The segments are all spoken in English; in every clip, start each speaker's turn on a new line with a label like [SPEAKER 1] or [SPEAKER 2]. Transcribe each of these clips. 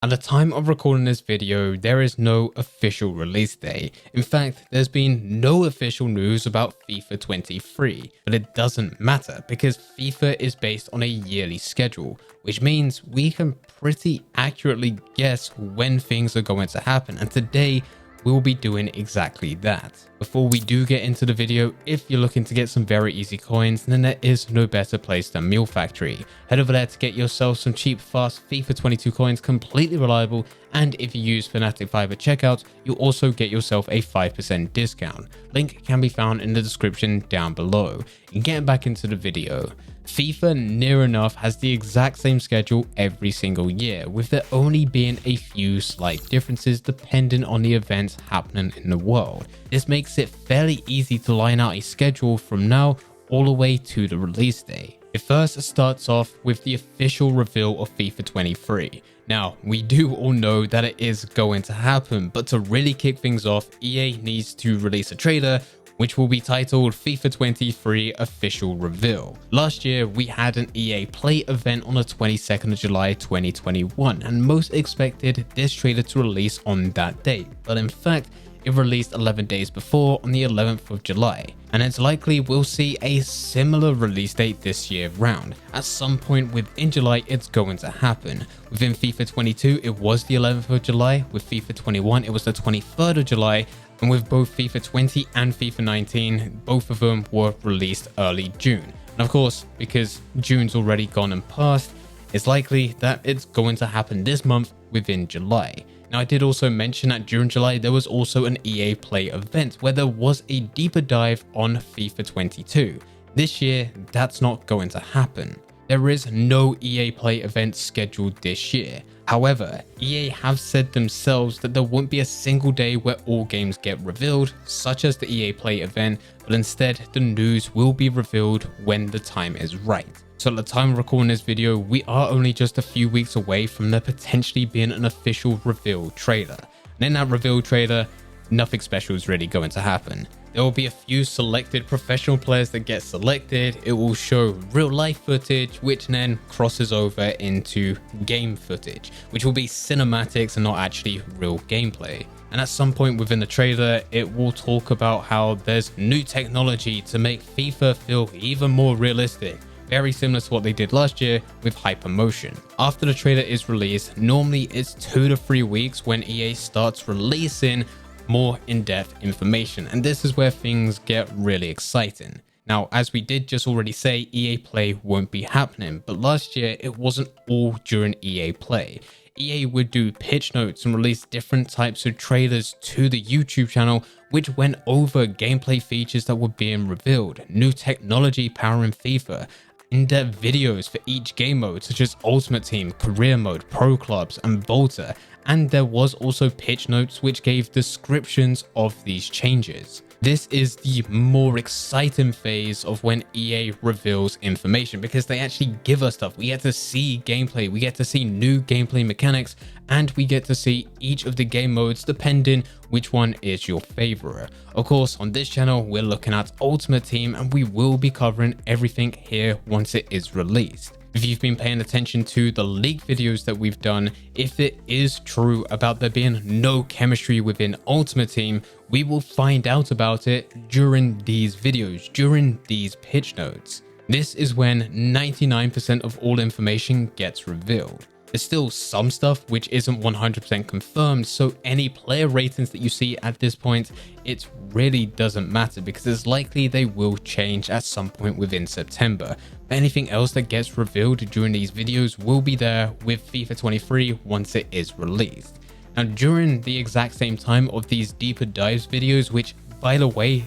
[SPEAKER 1] At the time of recording this video, there is no official release date. In fact, there's been no official news about FIFA 23, but it doesn't matter because FIFA is based on a yearly schedule, which means we can pretty accurately guess when things are going to happen, and today we'll be doing exactly that. Before we do get into the video, if you're looking to get some very easy coins, then there is no better place than Meal Factory. Head over there to get yourself some cheap, fast FIFA 22 coins, completely reliable, and if you use Fnatic 5 at checkout, you'll also get yourself a 5% discount. Link can be found in the description down below. And getting back into the video, FIFA near enough has the exact same schedule every single year, with there only being a few slight differences depending on the events happening in the world. This makes it fairly easy to line out a schedule from now all the way to the release day. It first starts off with the official reveal of FIFA 23. Now, we do all know that it is going to happen, but to really kick things off, EA needs to release a trailer which will be titled FIFA 23 Official Reveal. Last year, we had an EA Play event on the 22nd of July 2021, and most expected this trailer to release on that date, but in fact, it released 11 days before on the 11th of July, and it's likely we'll see a similar release date this year round. At some point within July, it's going to happen. Within FIFA 22, it was the 11th of July, with FIFA 21, it was the 23rd of July, and with both FIFA 20 and FIFA 19, both of them were released early June. And of course, because June's already gone and passed, it's likely that it's going to happen this month within July. Now, I did also mention that during July, there was also an EA Play event where there was a deeper dive on FIFA 22. This year, that's not going to happen. There is no EA Play event scheduled this year. However, EA have said themselves that there won't be a single day where all games get revealed, such as the EA Play event, but instead the news will be revealed when the time is right. So at the time of recording this video, we are only just a few weeks away from there potentially being an official reveal trailer. And in that reveal trailer, nothing special is really going to happen. There will be a few selected professional players that get selected. It will show real life footage, which then crosses over into game footage, which will be cinematics and not actually real gameplay. And at some point within the trailer, it will talk about how there's new technology to make FIFA feel even more realistic. Very similar to what they did last year with Hypermotion. After the trailer is released, normally it's 2 to 3 weeks when EA starts releasing more in-depth information, and this is where things get really exciting. Now, as we did just already say, EA Play won't be happening, but last year it wasn't all during EA Play. EA would do pitch notes and release different types of trailers to the YouTube channel, which went over gameplay features that were being revealed, new technology powering FIFA, in-depth videos for each game mode such as Ultimate Team, Career Mode, Pro Clubs, and Volta, and there was also pitch notes which gave descriptions of these changes. This is the more exciting phase of when EA reveals information because they actually give us stuff. We get to see gameplay, we get to see new gameplay mechanics, and we get to see each of the game modes depending which one is your favorite. Of course, on this channel, we're looking at Ultimate Team and we will be covering everything here once it is released. If you've been paying attention to the leak videos that we've done, if it is true about there being no chemistry within Ultimate Team, we will find out about it during these videos, during these pitch notes. This is when 99% of all information gets revealed. There's still some stuff which isn't 100% confirmed, so any player ratings that you see at this point, it really doesn't matter because it's likely they will change at some point within September. But anything else that gets revealed during these videos will be there with FIFA 23 once it is released. Now, during the exact same time of these deeper dives videos, which by the way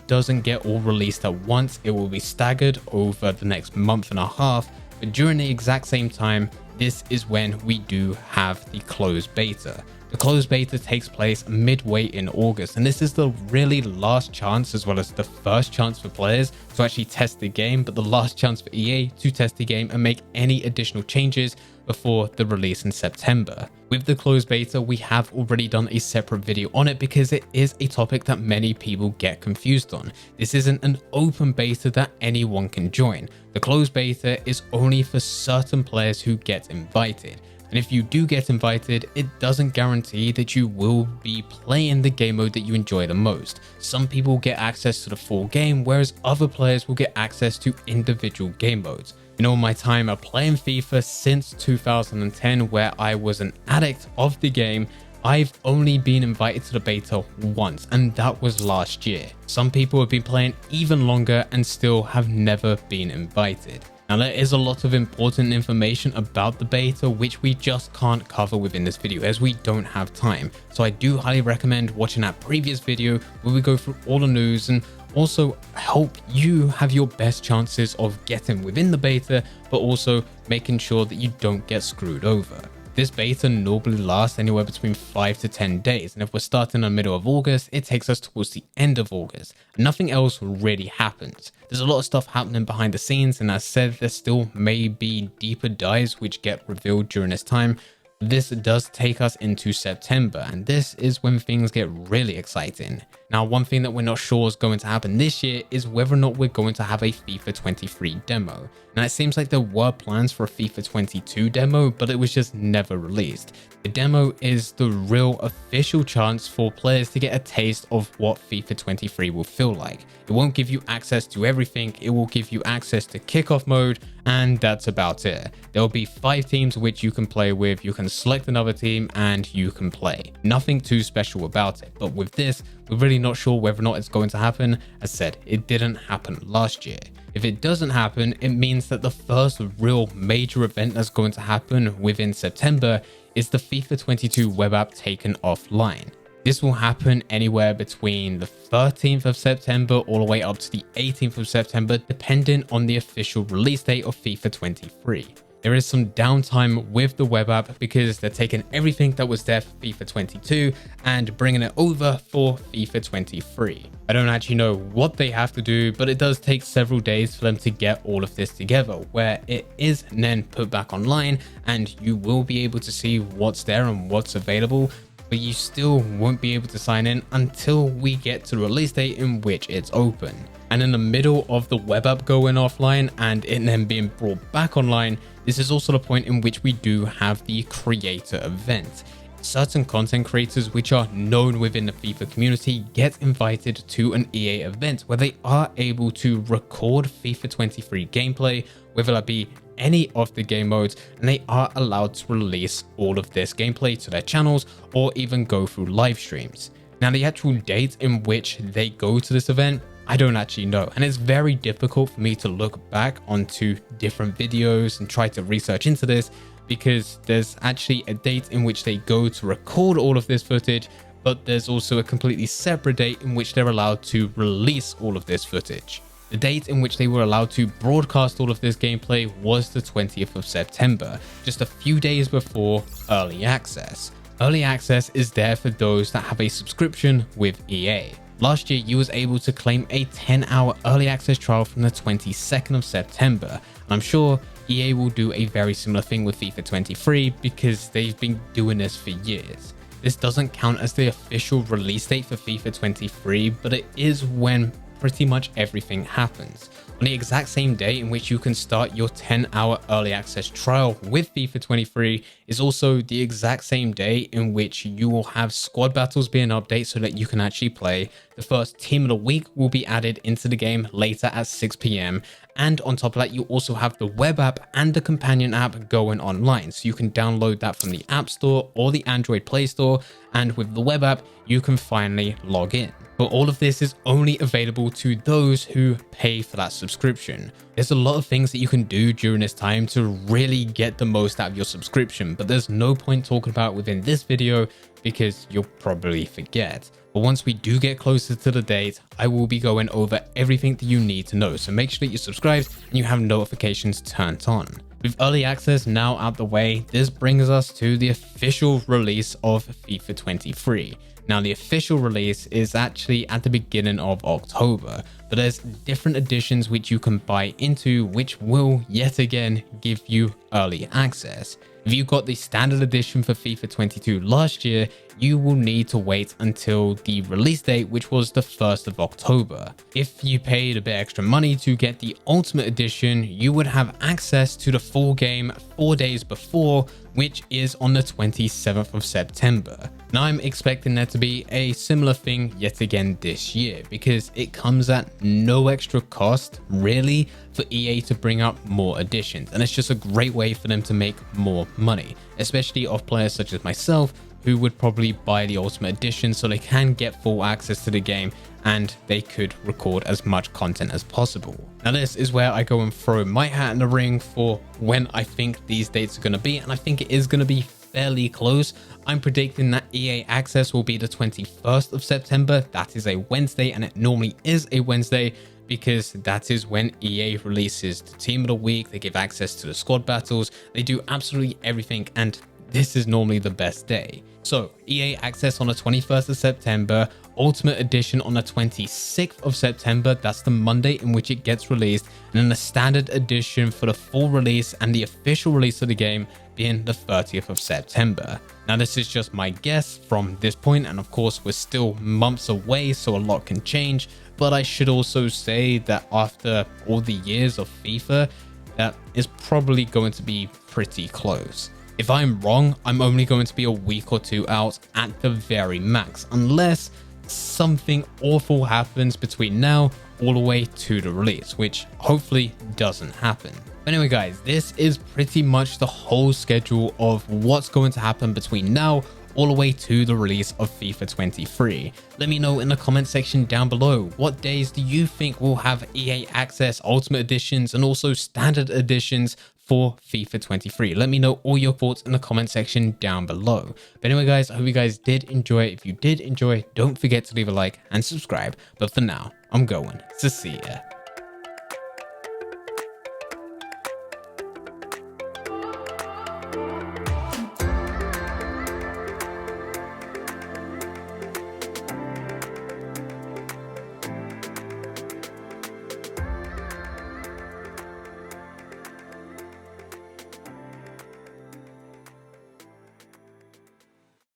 [SPEAKER 1] doesn't get all released at once, it will be staggered over the next month and a half, but during the exact same time, this is when we do have the closed beta. The closed beta takes place midway in August, and this is the really last chance, as well as the first chance for players to actually test the game, but the last chance for EA to test the game and make any additional changes before the release in September. With the closed beta, we have already done a separate video on it because it is a topic that many people get confused on. This isn't an open beta that anyone can join. The closed beta is only for certain players who get invited. And if you do get invited, it doesn't guarantee that you will be playing the game mode that you enjoy the most. Some people get access to the full game, whereas other players will get access to individual game modes. In all my time of playing FIFA since 2010, where I was an addict of the game, I've only been invited to the beta once, and that was last year. Some people have been playing even longer and still have never been invited. Now, there is a lot of important information about the beta which we just can't cover within this video as we don't have time. So I do highly recommend watching that previous video where we go through all the news and also help you have your best chances of getting within the beta, but also making sure that you don't get screwed over. This beta normally lasts anywhere between 5 to 10 days, and if we're starting in the middle of August, it takes us towards the end of August. Nothing else really happens. There's a lot of stuff happening behind the scenes, and as said, there still may be deeper dives which get revealed during this time. This does take us into September, and this is when things get really exciting. Now, one thing that we're not sure is going to happen this year is whether or not we're going to have a FIFA 23 demo. Now, it seems like there were plans for a FIFA 22 demo, but it was just never released. The demo is the real official chance for players to get a taste of what FIFA 23 will feel like. It won't give you access to everything, it will give you access to kickoff mode, and that's about it. There will be 5 teams which you can play with, you can select another team, and you can play. Nothing too special about it, but with this, we're really not sure whether or not it's going to happen. As said, it didn't happen last year. If it doesn't happen, it means that the first real major event that's going to happen within September is the FIFA 22 web app taken offline. This will happen anywhere between the 13th of September all the way up to the 18th of September, depending on the official release date of FIFA 23. There is some downtime with the web app because they're taking everything that was there for FIFA 22 and bringing it over for FIFA 23. I don't actually know what they have to do, but it does take several days for them to get all of this together, where it is then put back online and you will be able to see what's there and what's available, but you still won't be able to sign in until we get to the release date in which it's open. And in the middle of the web app going offline and it then being brought back online, this is also the point in which we do have the creator event. Certain content creators which are known within the FIFA community get invited to an EA event where they are able to record FIFA 23 gameplay, whether that be any of the game modes, and they are allowed to release all of this gameplay to their channels or even go through live streams. Now, the actual date in which they go to this event, I don't actually know, and it's very difficult for me to look back onto different videos and try to research into this because there's actually a date in which they go to record all of this footage, but there's also a completely separate date in which they're allowed to release all of this footage. The date in which they were allowed to broadcast all of this gameplay was the 20th of September, just a few days before early access. Early access is there for those that have a subscription with EA. Last year, you was able to claim a 10-hour early access trial from the 22nd of September. And I'm sure EA will do a very similar thing with FIFA 23 because they've been doing this for years. This doesn't count as the official release date for FIFA 23, but it is when pretty much everything happens. On the exact same day in which you can start your 10-hour early access trial with FIFA 23 is also the exact same day in which you will have squad battles be an update so that you can actually play. The first team of the week will be added into the game later at 6 p.m. And on top of that, you also have the web app and the companion app going online. So you can download that from the App Store or the Android Play Store. And with the web app, you can finally log in. But all of this is only available to those who pay for that subscription. There's a lot of things that you can do during this time to really get the most out of your subscription, but there's no point talking about within this video because you'll probably forget. But once we do get closer to the date, I will be going over everything that you need to know. So make sure that you're subscribed and you have notifications turned on. With early access now out the way, this brings us to the official release of FIFA 23. Now, the official release is actually at the beginning of October, but there's different editions which you can buy into, which will yet again give you early access. If you got the standard edition for FIFA 22 last year, you will need to wait until the release date, which was the 1st of October. If you paid a bit extra money to get the Ultimate Edition, you would have access to the full game 4 days before, which is on the 27th of September. Now I'm expecting there to be a similar thing yet again this year, because it comes at no extra cost really for EA to bring up more editions, and it's just a great way for them to make more money, especially of players such as myself who would probably buy the Ultimate Edition so they can get full access to the game and they could record as much content as possible. Now this is where I go and throw my hat in the ring for when I think these dates are going to be, and I think it is going to be fairly close. I'm predicting that EA access will be the 21st of September. That is a Wednesday, and it normally is a Wednesday because that is when EA releases the team of the week. They give access to the squad battles, they do absolutely everything, and this is normally the best day. So EA access on the 21st of September, Ultimate Edition on the 26th of September, that's the Monday in which it gets released, and then the standard edition for the full release and the official release of the game being the 30th of September. Now this is just my guess from this point, and of course we're still months away, so a lot can change, but I should also say that after all the years of FIFA, that is probably going to be pretty close. If I'm wrong, I'm only going to be a week or two out at the very max, unless something awful happens between now all the way to the release, which hopefully doesn't happen. But anyway guys, this is pretty much the whole schedule of what's going to happen between now all the way to the release of FIFA 23. Let me know in the comment section down below, what days do you think will have EA access, Ultimate Editions, and also standard editions for FIFA 23? Let me know all your thoughts in the comment section down below. But anyway guys, I hope you guys did enjoy. If you did enjoy, don't forget to leave a like and subscribe. But for now, I'm going to see ya.